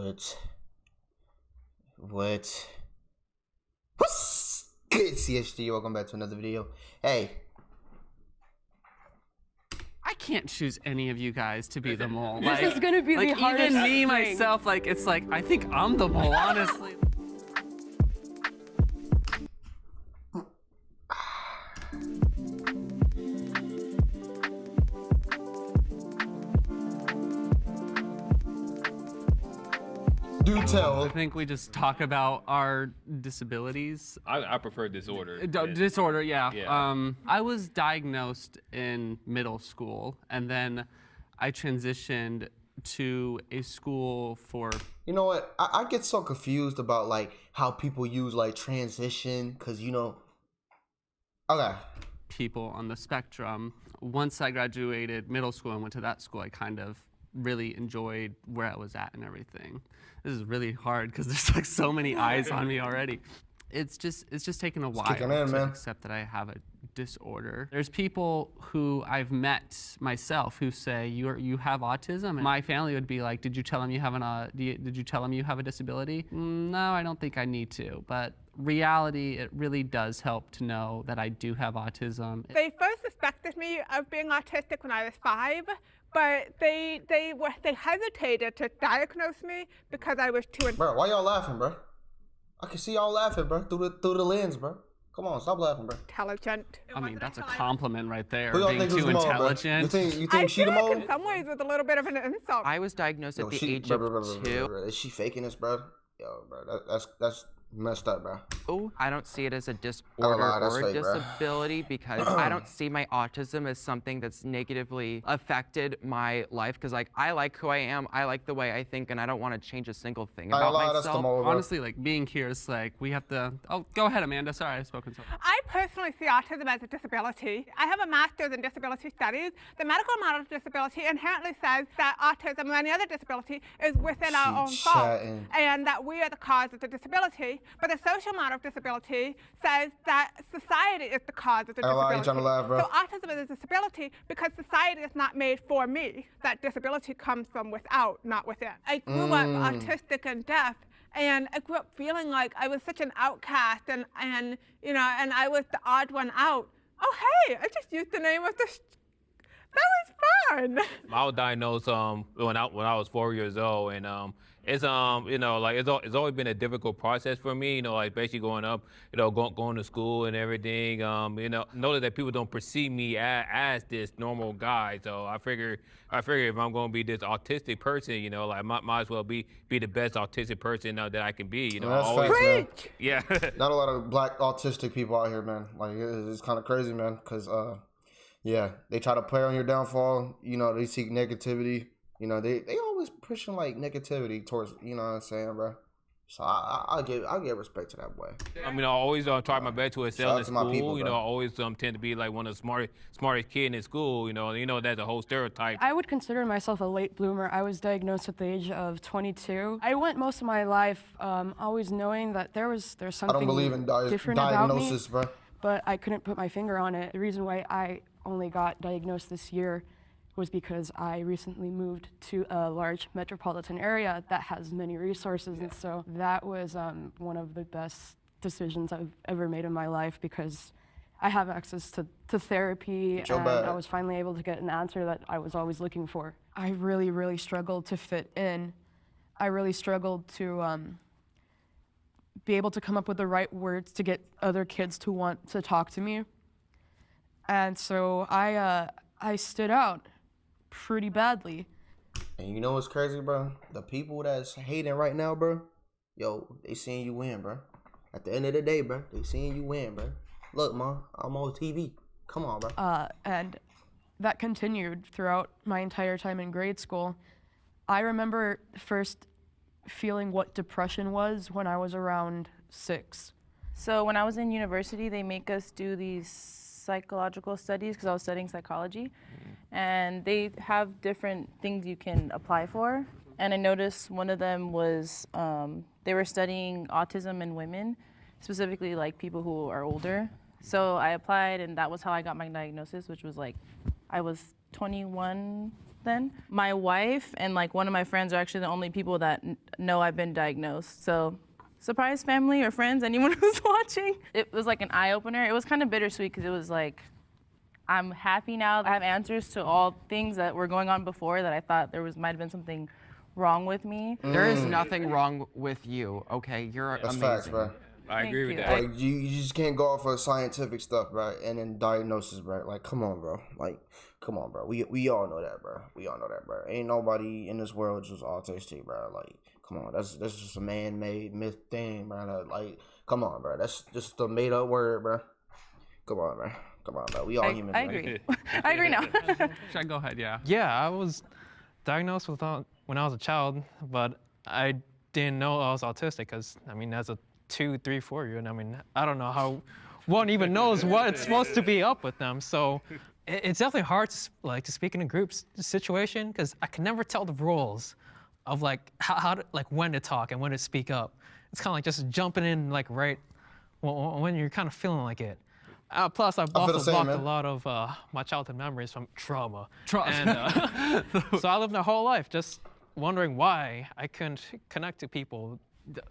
What? What's good, CSG? Welcome back to another video. Hey. I can't choose any of you guys to be the mole. This is gonna be the hardest even me, thing. myself, it's like, I think I'm the mole, honestly. Do tell. I think we just talk about our disabilities. I prefer disorder. Disorder, yeah. Yeah. I was diagnosed in middle school, and then I transitioned to a school for... You know what? I get so confused about, like, how people use, like, transition, because, you know... Okay. People on the spectrum. Once I graduated middle school and went to that school, I kind of really enjoyed where I was at and everything. This is really hard because there's like so many eyes on me already. It's just taken a while to accept that I have a disorder. There's people who I've met myself who say you have autism, and my family would be like, did you tell him you have did you tell him you have a disability? No, I don't think I need to. But reality, it really does help to know that I do have autism. They first suspected me of being autistic when I was 5, but they hesitated to diagnose me because I was too. Bro, why y'all laughing, bro? I can see y'all laughing, bro, through the lens, bro. Come on, stop laughing, bro. Intelligent. I mean, that's a compliment right there. Who y'all Being think was too the mole, bro? intelligent. You think I she the feel mole? like in some ways it's a little bit of an insult. I was diagnosed at the age of 2. Is she faking this, bro? Yo, bro, that's messed up, bro. Oh, I don't see it as a disorder that's or a fake, bro. disability because I don't see my autism as something that's negatively affected my life because like I like who I am, I like the way I think, and I don't want to change a single thing about That's the myself. mole, bro. Honestly, like being here is like we have to. Oh, go ahead, Amanda. Sorry, I've spoken so. I personally see autism as a disability. I have a master's in disability studies. The medical model of disability inherently says that autism or any other disability is within our own fault and that we are the cause of the disability. But the social model of disability says that society is the cause of the disability. Ain't trying to laugh, bro. So autism is a disability because society is not made for me. That disability comes from without, not within. I grew up autistic and deaf, and I grew up feeling like I was such an outcast and you know, and I was the odd one out. Oh hey, I just used the name of the. That was fun. I was diagnosed when I was 4 years old, and it's you know, like it's always been a difficult process for me, you know, like basically growing up, you know, going to school and everything, you know that people don't perceive me as this normal guy. So I figure if I'm going to be this autistic person, you know, like might as well be the best autistic person that I can be, you know. That's facts, man. Yeah. Not a lot of black autistic people out here, man. Like it's kind of crazy, man, because yeah, they try to play on your downfall. You know, they seek negativity. You know, they always pushing like negativity towards, you know what I'm saying, bro. So I'll give respect to that boy. I mean, I always try my best to excel in to my school. people, you bro. know, I always tend to be like one of the smartest kid in school. You know that's a whole stereotype. I would consider myself a late bloomer. I was diagnosed at the age of 22. I went most of my life always knowing that there's something I don't believe in different diagnosis, about me, bro. but I couldn't put my finger on it. The reason why I only got diagnosed this year was because I recently moved to a large metropolitan area that has many resources, and so that was one of the best decisions I've ever made in my life because I have access to therapy, and I was finally able to get an answer that I was always looking for. I really, really struggled to fit in. I really struggled to be able to come up with the right words to get other kids to want to talk to me. And so I stood out pretty badly. And you know what's crazy, bro? The people that's hating right now, bro, yo, they seeing you win, bro. At the end of the day, bro, they seeing you win, bro. Look, ma, I'm on TV. Come on, bro. And that continued throughout my entire time in grade school. I remember first feeling what depression was when I was around 6. So when I was in university, they make us do these psychological studies because I was studying psychology, and they have different things you can apply for. And I noticed one of them was they were studying autism in women, specifically like people who are older. So I applied, and that was how I got my diagnosis, which was like I was 21 then. My wife and like one of my friends are actually the only people that know I've been diagnosed. So surprise family or friends, anyone who's watching. It was like an eye opener. It was kind of bittersweet because it was like, I'm happy now. I have answers to all things that were going on before that I thought might have been something wrong with me. There is nothing wrong with you, okay? You're That's amazing. facts, bro. I agree with you. that. Like you just can't go off of scientific stuff, bro, and then diagnosis, bro. Like, come on, bro. Like, come on, bro. We all know that, bro. We all know that, bro. Ain't nobody in this world just autistic, bro. Like, come on. That's just a man-made myth thing, bro. Like, come on, bro. That's just a made-up word, bro. Come on, bro. Come on, bro. We all human. I bro. agree. I agree now. Should I go ahead? Yeah. Yeah, I was diagnosed with when I was a child, but I didn't know I was autistic because, I mean, as a 2, 3, 4-year-old, I mean, I don't know how one even knows what's supposed to be up with them. So it's definitely hard to speak in a group situation because I can never tell the rules of like how to, like when to talk and when to speak up. It's kind of like just jumping in like right when you're kind of feeling like it. Plus, I've I feel the also same, blocked a man. lot of my childhood memories from trauma. And, so I lived my whole life just wondering why I couldn't connect to people.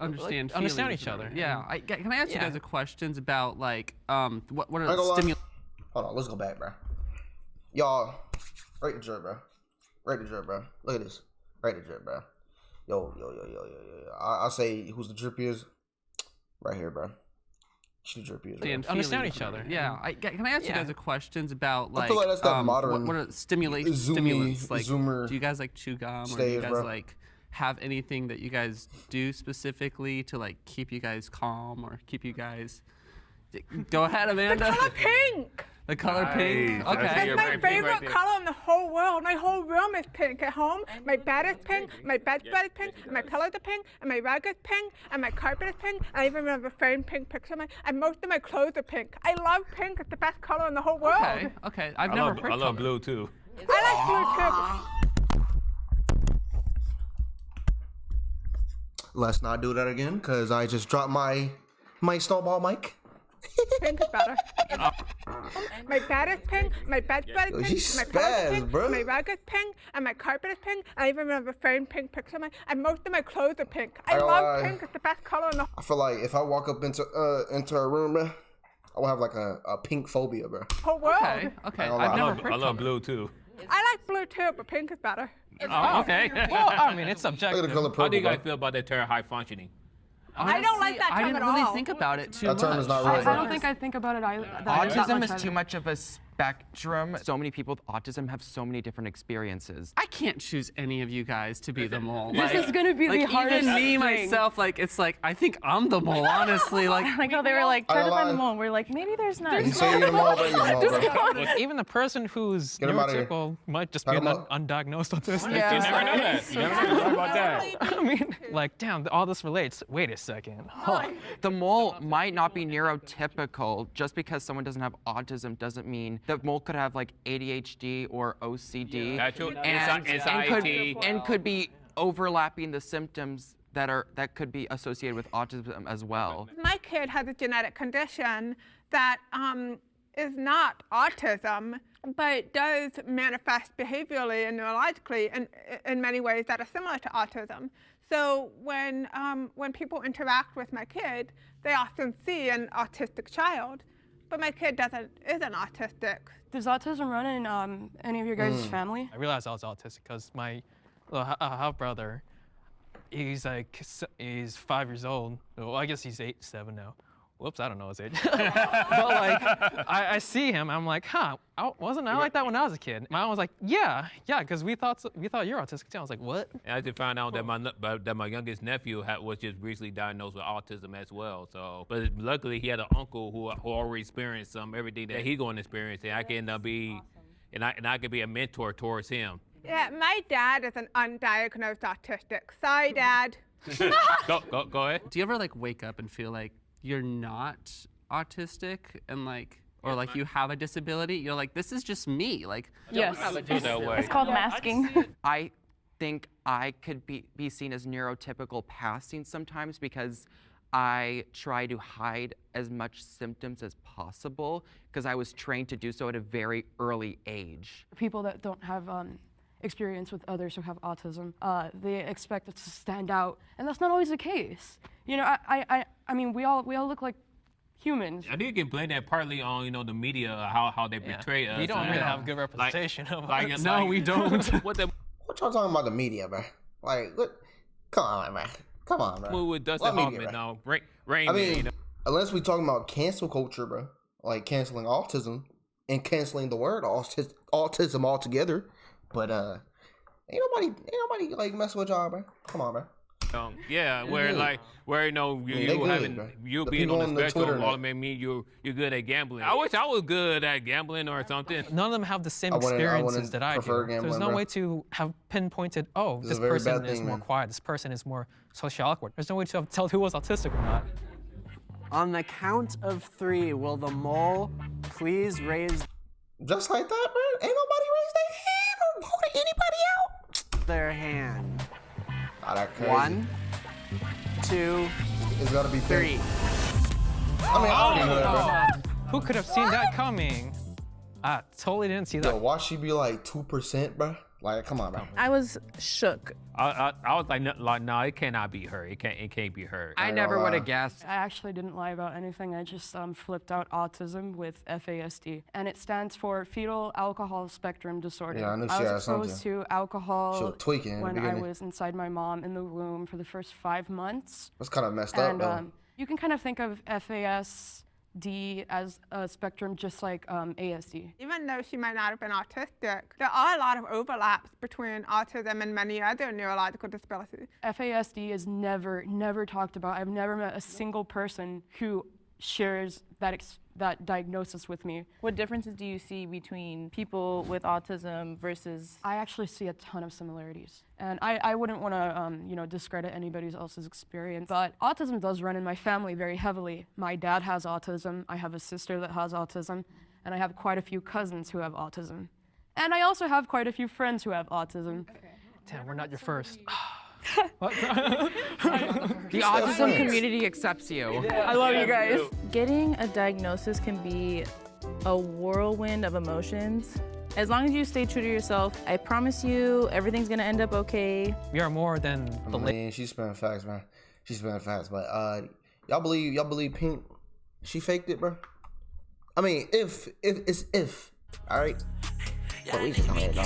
Understand understand feelings each other. and- Yeah. Can I ask you Yeah. guys a questions about like what I ain't are gonna lie. stimuli? Hold on, let's go back, bro. Y'all, rate the drip, bro. Rate the drip, bro. Look at this. Rate the drip, bro. Yo. I say who's the drippiest? Right here, bro. She the drippiest. Bro. Understand feelings. each other. Yeah. Can I ask you Yeah. guys a questions about like, I feel like that's that what modern are stimulants? Like, Zoomer do you guys like chew gum, or do stage, you guys bro. like have anything that you guys do specifically to like keep you guys calm or keep you guys? Go ahead, Amanda. Color pink. The color pink. Nice. Okay. That's You're my very pink favorite right there. color in the whole world. My whole room is pink. At home, my bed is pink, my bedspread is pink, and my pillows are pink, and my rug is pink, and my carpet is pink. And I even have a framed pink picture of and most of my clothes are pink. I love pink. It's the best color in the whole world. Okay. I've never heard. I love color. blue too. I like blue too. Let's not do that again, cause I just dropped my snowball mic. Pink is better. My bed is pink, my bedspread Yo, is she pink, my pillows are spaz, pink, bro. my rug is pink, and my carpet is pink. I even have a framed pink picture of and most of my clothes are pink. I Ain't love lie. pink. It's the best color in the I feel like if I walk up into a room, bro, I will have like a pink phobia, bro. whole world. Okay. I I've never heard. I love blue too. I like blue too, but pink is better. Oh, okay. Well, I mean, it's Look at the subjective. color How purple, do you guys bro. feel about that term high functioning? I don't like that I term didn't at really all. think about it too That term much. is not I real, bro. don't think I think about it either. Autism is too much of a spectrum. So many people with autism have so many different experiences. I can't choose any of you guys to be the mole. This is gonna be the like, hardest Even me thing. myself, like it's like I think I'm the mole. Honestly, like Like how they were like, I try to ain't find the lying. mole. And we're like, maybe there's not. You say you're the mole, bro, you're the mole, bro. Even the person who's Get him outta here. neurotypical might just be Pack him an up. undiagnosed autistic. Yeah. You never know that. You never know about that. I mean, like, damn, all this relates. Wait a second. Huh. The mole might not be neurotypical. Just because someone doesn't have autism doesn't mean the mole could have like ADHD or OCD That's true. and Anxiety. could be overlapping the symptoms that could be associated with autism as well. My kid has a genetic condition that is not autism, but does manifest behaviorally and neurologically in many ways that are similar to autism. So when people interact with my kid, they often see an autistic child, but my kid isn't autistic. Does autism run in any of your guys' family? I realized I was autistic because my little half brother, he's 5 years old. Well, I guess he's 7 now. Whoops, I don't know his age. But like, I see him, I'm like, wasn't I like that when I was a kid? My mom was like, yeah, because we thought you're autistic too. I was like, what? And I just found out that my youngest nephew was just recently diagnosed with autism as well. So, but luckily he had an uncle who already experienced everything that he's going to experience, and I can and I could be a mentor towards him. Yeah, my dad is an undiagnosed autistic. Sorry, Dad. Go ahead. do you ever like wake up and feel like you're not autistic and like, or like you have a disability? You're like, this is just me. Like, Yes. Feel that way. It's called masking. I think I could be seen as neurotypical passing sometimes because I try to hide as much symptoms as possible because I was trained to do so at a very early age. People that don't have experience with others who have autism. They expect us to stand out, and that's not always the case. You know, I mean, we all look like humans. I think you can blame that partly on the media, how they portray us. We don't really you know, have good representation of like, us. it's No, like- we don't. What the What y'all talking about the media, man? Like, what? Come on, man. Come on, man. movie with Dustin What media, Hoffman man? now, Rain I Man, mean, unless we talking about cancel culture, bro, like canceling autism and canceling the word autism altogether. But ain't nobody like messing with y'all, bro. Come on, bro. yeah, where you they good, having bro. you The being people on on the the spectrum Twitter automatically mean you're good at gambling. I wish I was good at gambling or something. None of them have the same I wouldn't experiences that I do. prefer There's gambling, no bro. way to have pinpointed, oh, This is this a very person bad is thing, more man. quiet, this person is more socially awkward. There's no way to tell who was autistic or not. On the count of 3, will the mole please raise Just like that, bro. Ain't nobody raised their hand or voted anybody out. their hand? Ah, that crazy. 1, 2, It's gotta be 3. I mean, I already know that, bro. Who could have seen that coming? I totally didn't see that. Yo, why she be like 2%, bro? Like, come on, bro. I was shook. I was like, no, it cannot be her. It can't be her. I ain't never gonna would lie. have guessed. I actually didn't lie about anything. I just flipped out autism with FASD, and it stands for fetal alcohol spectrum disorder. Yeah, I knew she was had exposed something. to alcohol She was tweaking in the when I beginning. was inside my mom in the womb for the first 5 months. That's kind of messed up, And though. you can kind of think of FASD as a spectrum just like ASD. Even though she might not have been autistic, there are a lot of overlaps between autism and many other neurological disabilities. FASD is never talked about. I've never met a single person who shares that diagnosis with me. What differences do you see between people with autism versus? I actually see a ton of similarities, and I wouldn't want to discredit anybody else's experience, but autism does run in my family very heavily. My dad has autism. I have a sister that has autism, and I have quite a few cousins who have autism, and I also have quite a few friends who have autism. Damn, we're not your first. The autism community accepts you. I love you guys. Getting a diagnosis can be a whirlwind of emotions. As long as you stay true to yourself, I promise you everything's gonna end up okay. We are more than the I mean, she's spinning facts, man. She's spinning facts, but y'all believe Pink? She faked it, bro. I mean, if, all right. But we can, I mean, no,